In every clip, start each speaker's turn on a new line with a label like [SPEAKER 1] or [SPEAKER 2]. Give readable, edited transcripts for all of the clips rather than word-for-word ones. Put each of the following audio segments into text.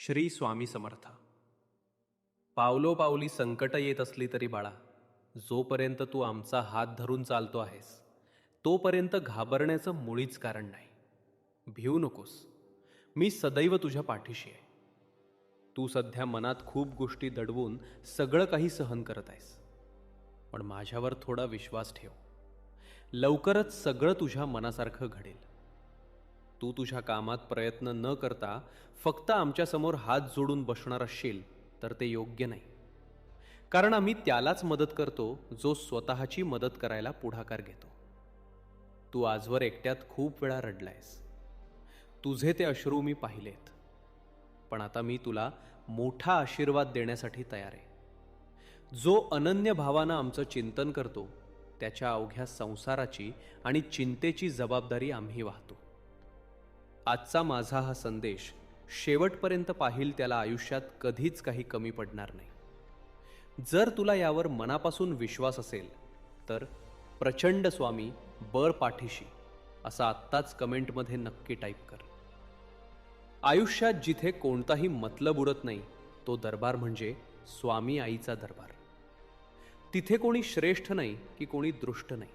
[SPEAKER 1] श्री स्वामी समर्थ. पावलोपावली संकट येत असली तरी बाळा, जोपर्यंत तू आमचा हात धरून चालतो आहेस तोपर्यंत घाबरण्याचं मुळीच कारण नाही. भिवू नकोस, मी सदैव तुझ्या पाठीशी आहे. तू सध्या मनात खूप गोष्टी दडवून सगळं काही सहन करत आहेस, पण माझ्यावर थोडा विश्वास ठेव. लवकरच सगळं तुझ्या मनासारखं घडेल. तू तुझ्या कामात प्रयत्न न करता फक्त आमच्यासमोर हात जोडून बसणार असशील तर ते योग्य नाही. कारण आम्ही त्यालाच मदत करतो जो स्वतःची मदत करायला पुढाकार घेतो. तू आजवर एकट्यात खूप वेळा रडलायस. तुझे ते अश्रू मी पाहिलेत. पण आता मी तुला मोठा आशीर्वाद देण्यासाठी तयार आहे. जो अनन्य भावानं आमचं चिंतन करतो त्याच्या अवघ्या संसाराची आणि चिंतेची जबाबदारी आम्ही वाहतो. आजचा माझा हा संदेश शेवटपर्यंत पाहिल त्याला आयुष्यात कधीच काही कमी पडणार नाही. जर तुला यावर मनापासून विश्वास असेल तर प्रचंड स्वामी बर पाठीशी असं आत्ताच कमेंटमध्ये नक्की टाईप कर. आयुष्यात जिथे कोणताही मतलब उरत नाही तो दरबार म्हणजे स्वामी आईचा दरबार. तिथे कोणी श्रेष्ठ नाही की कोणी दृष्ट नाही,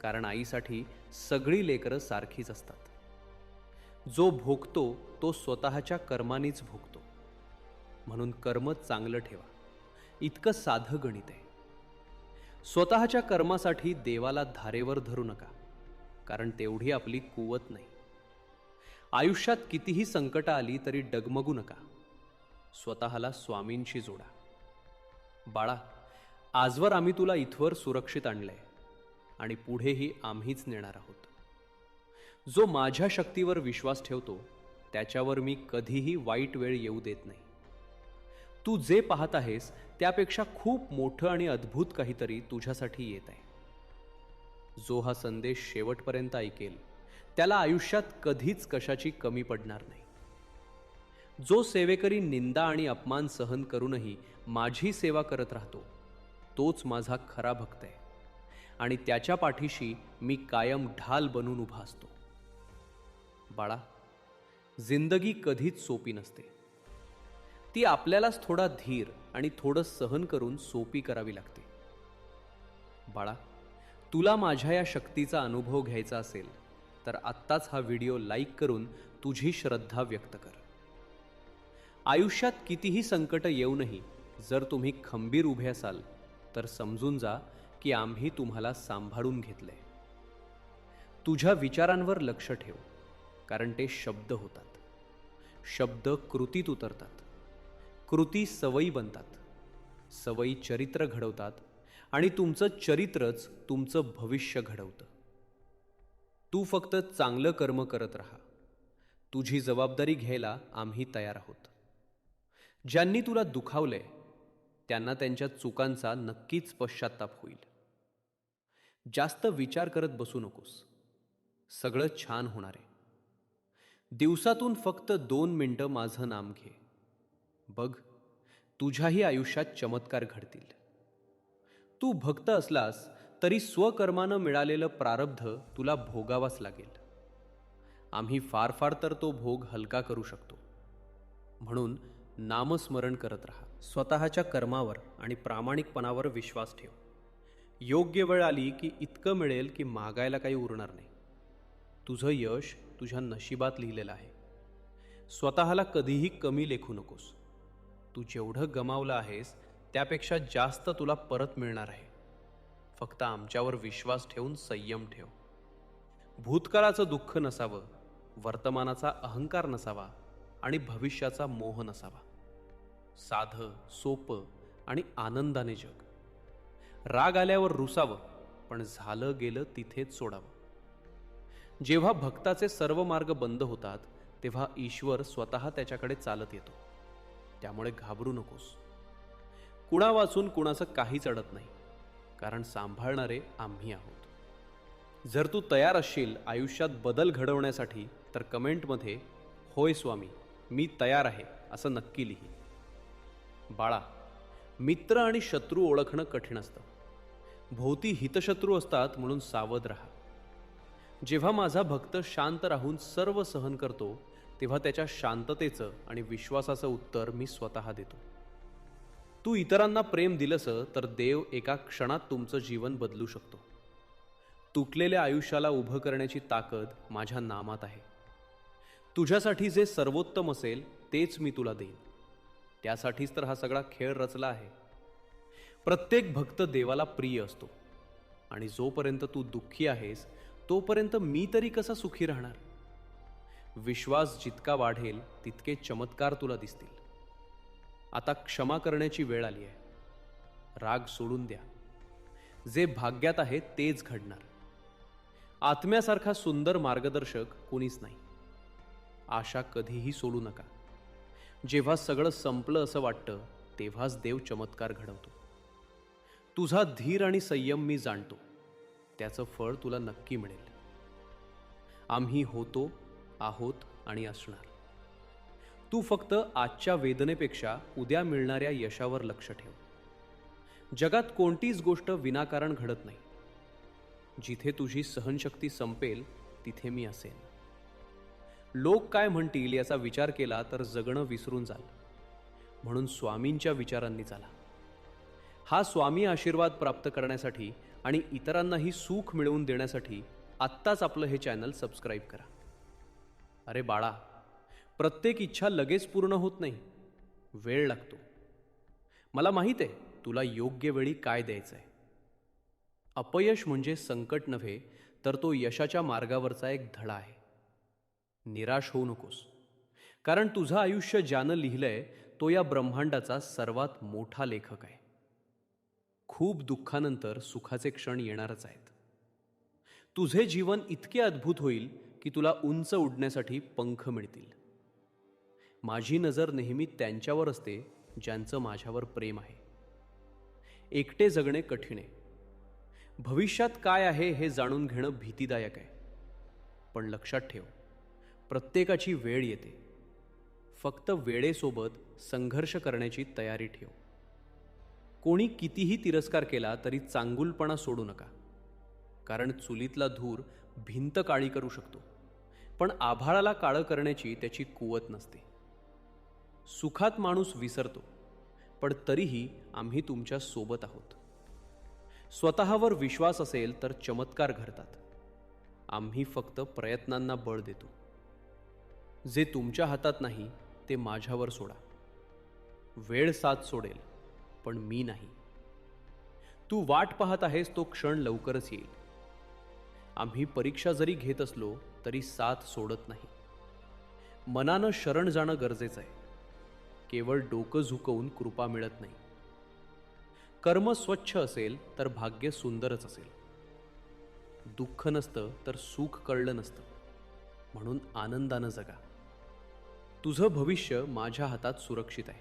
[SPEAKER 1] कारण आईसाठी सगळी लेकरं सारखीच असतात. जो भोगतो तो स्वतःच्या कर्मानीच भोगतो. म्हणून कर्म चांगलं ठेवा, इतकं साधं गणित आहे. स्वतःच्या कर्मासाठी देवाला धारेवर धरू नका, कारण तेवढी आपली कुवत नाही. आयुष्यात कितीही संकट आली तरी डगमगू नका. स्वतःला स्वामींशी जोडा. बाळा, आजवर आम्ही तुला इथवर सुरक्षित आणलंय आणि पुढेही आम्हीच नेणार आहोत. जो माझ्या शक्तीवर विश्वास ठेवतो त्याच्यावर मी कधीही वाईट वेळ येऊ देत नाही. तू जे पाहत आहेस त्यापेक्षा खूप मोठं आणि अद्भुत काहीतरी तुझ्यासाठी येत आहे. जो हा संदेश शेवटपर्यंत ऐकेल त्याला आयुष्यात कधीच कशाची कमी पडणार नाही. जो सेवेकरी निंदा आणि अपमान सहन करूनही माझी सेवा करत राहतो तोच माझा खरा भक्त आहे आणि त्याच्या पाठीशी मी कायम ढाल बनून उभा असतो. बाळा, जिंदगी कधीच सोपी नसते. ती आपल्यालाच थोडा धीर आणि थोडं सहन करून सोपी करावी लागते. बाळा, तुला माझ्या या शक्तीचा अनुभव घ्यायचा असेल तर आत्ताच हा व्हिडिओ लाईक करून तुझी श्रद्धा व्यक्त कर. आयुष्यात कितीही संकट येऊनही जर तुम्ही खंबीर उभे असाल तर समजून जा की आम्ही तुम्हाला सांभाळून घेतलंय. तुझ्या विचारांवर लक्ष ठेव, कारण ते शब्द होतात. शब्द कृतीत उतरतात. कृती सवयी बनतात. सवयी चरित्र घडवतात आणि तुमचं चरित्रच तुमचं भविष्य घडवतं. तू फक्त चांगलं कर्म करत राहा. तुझी जबाबदारी घ्यायला आम्ही तयार आहोत. ज्यांनी तुला दुखावलंय त्यांना त्यांच्या चुकांचा नक्कीच पश्चात्ताप होईल. जास्त विचार करत बसू नकोस. सगळं छान होणार आहे. दिवसातून फक्त 2 मिनिटं माझं नाम घे. बघ, तुझ्याही आयुष्यात चमत्कार घडतील. तू भक्त असलास तरी स्वकर्मानं मिळालेलं प्रारब्ध तुला भोगावाच लागेल. आम्ही फार फार तर तो भोग हलका करू शकतो. म्हणून नामस्मरण करत राहा. स्वतःच्या कर्मावर आणि प्रामाणिकपणावर विश्वास ठेव. योग्य वेळ आली की इतकं मिळेल की मागायला काही उरणार नाही. तुझं यश तुझ्या नशिबात लिहिलेलं आहे. स्वतःला कधीही कमी लेखू नकोस. तू जेवढं गमावलं आहेस त्यापेक्षा जास्त तुला परत मिळणार आहे. फक्त आमच्यावर विश्वास ठेवून संयम ठेव. भूतकाळाचं दुःख नसावं, वर्तमानाचा अहंकार नसावा आणि भविष्याचा मोह नसावा. साधं, सोपं आणि आनंदाने जग. राग आल्यावर रुसावं, पण झालं गेलं तिथेच सोडावं. जेव्हा भक्ताचे सर्व मार्ग बंद होतात तेव्हा ईश्वर स्वतः त्याच्याकडे चालत येतो. त्यामुळे घाबरू नकोस. कुणा वाचून कुणाचं काहीच अडत नाही, कारण सांभाळणारे आम्ही आहोत. जर तू तयार असशील आयुष्यात बदल घडवण्यासाठी तर कमेंटमध्ये होय स्वामी, मी तयार आहे असं नक्की लिही. बाळा, मित्र आणि शत्रू ओळखणं कठीण असतं. भोवती हितशत्रू असतात, म्हणून सावध राहा. जेव्हा माझा भक्त शांत राहून सर्व सहन करतो तेव्हा त्याच्या शांततेचं आणि विश्वासाचं उत्तर मी स्वतः देतो. तू इतरांना प्रेम दिलंस तर देव एका क्षणात तुमचं जीवन बदलू शकतो. तुटलेल्या आयुष्याला उभं करण्याची ताकद माझ्या नामात आहे. तुझ्यासाठी जे सर्वोत्तम असेल तेच मी तुला देईन. त्यासाठीच तर हा सगळा खेळ रचला आहे. प्रत्येक भक्त देवाला प्रिय असतो आणि जोपर्यंत तू दुःखी आहेस तोपर्यंत मी तरी कसा सुखी राहणार. विश्वास जितका वाढेल तितके चमत्कार तुला दिसतील. आता क्षमा करण्याची वेळ आली आहे. राग सोडून द्या. जे भाग्यात आहे तेच घडणार. आत्म्यासारखा सुंदर मार्गदर्शक कोणीच नाही. आशा कधीही सोडू नका. जेव्हा सगळं संपलं असं वाटतं तेव्हाच देव चमत्कार घडवतो. तुझा धीर आणि संयम मी जाणतो. त्याचं फळ तुला नक्की मिळेल. आम्ही होतो, आहोत आणि असणार. तू फक्त आजच्या वेदनेपेक्षा उद्या मिळणाऱ्या यशावर लक्ष ठेव. जगात कोणतीच गोष्ट विनाकारण घडत नाही. जिथे तुझी सहनशक्ती संपेल तिथे मी असेन. लोक काय म्हणतील याचा विचार केला तर जगणं विसरून जाल. म्हणून स्वामींच्या विचारांनी चाला. हा स्वामी आशीर्वाद प्राप्त करण्यासाठी आणि इतरांनाही सुख मिळवून देण्यासाठी आत्ताच आपलं हे चॅनल सबस्क्राईब करा. अरे बाळा, प्रत्येक इच्छा लगेच पूर्ण होत नाही. वेळ लागतो. मला माहीत आहे तुला योग्य वेळी काय द्यायचं आहे. अपयश म्हणजे संकट नव्हे तर तो यशाच्या मार्गावरचा एक धडा आहे. निराश होऊ नकोस, कारण तुझं आयुष्य ज्यानं लिहिलंय तो या ब्रह्मांडाचा सर्वात मोठा लेखक आहे. खूप दुःखानंतर सुखाचे क्षण येणारच आहेत. तुझे जीवन इतके अद्भुत होईल की तुला उंच उडण्यासाठी पंख मिळतील. माझी नजर नेहमी त्यांच्यावर असते ज्यांचं माझ्यावर प्रेम आहे. एकटे जगणे कठीण आहे. भविष्यात काय आहे हे जाणून घेणं भीतीदायक आहे. पण लक्षात ठेव, प्रत्येकाची वेळ येते. फक्त वेळेसोबत संघर्ष करण्याची तयारी ठेव. कोणी कितीही तिरस्कार केला तरी चांगुलपणा सोडू नका. कारण चुलीतला धूर भिंत काळी करू शकतो, पण आभाळाला काळं करण्याची त्याची कुवत नसते. सुखात माणूस विसरतो, पण तरीही आम्ही तुमच्या सोबत आहोत. स्वतःवर विश्वास असेल तर चमत्कार घडतात. आम्ही फक्त प्रयत्नांना बळ देतो. जे तुमच्या हातात नाही ते माझ्यावर सोडा. वेळ साथ सोडेल, पण मी नाही. तू वाट पाहत आहेस तो क्षण लवकरच येईल. आम्ही परीक्षा जरी घेत असलो तरी साथ सोडत नाही. मनानं शरण जाणं गरजेचं आहे. केवळ डोकं झुकवून कृपा मिळत नाही. कर्म स्वच्छ असेल तर भाग्य सुंदरच असेल. दुःख नसतं तर सुख कळलं नसतं. म्हणून आनंदानं जगा. तुझं भविष्य माझ्या हातात सुरक्षित आहे.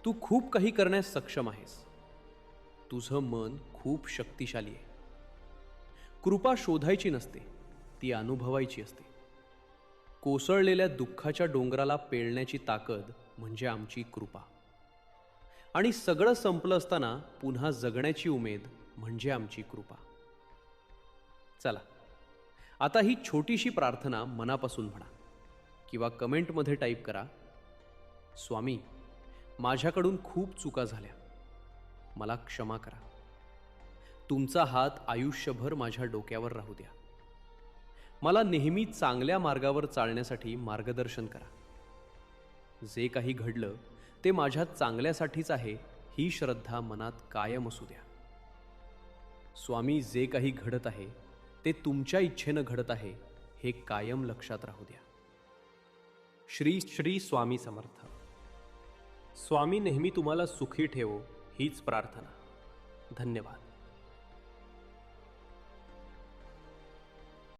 [SPEAKER 1] तू खूप काही करण्यास सक्षम आहेस. तुझं मन खूप शक्तिशाली आहे. कृपा शोधायची नसते, ती अनुभवायची असते. कोसळलेल्या दुःखाच्या डोंगराला पेलण्याची ताकद म्हणजे आमची कृपा. आणि सगळं संपलं असताना पुन्हा जगण्याची उमेद म्हणजे आमची कृपा. चला, आता ही छोटीशी प्रार्थना मनापासून म्हणा किंवा कमेंटमध्ये टाईप करा. स्वामी, माझ्याकडून खूप चुका झाल्या. मला क्षमा करा. तुमचा हात आयुष्यभर माझ्या डोक्यावर राहू द्या. मला नेहमी चांगल्या मार्गावर चालण्यासाठी मार्गदर्शन करा. जे काही घडलं ते माझ्या चांगल्यासाठीच आहे ही श्रद्धा मनात कायम असू द्या. स्वामी, जे काही घडत आहे ते तुमच्या इच्छेनं घडत आहे हे कायम लक्षात राहू द्या. श्री श्री स्वामी समर्थ. स्वामी नेहमी तुम्हाला सुखी ठेवो हीच प्रार्थना. धन्यवाद.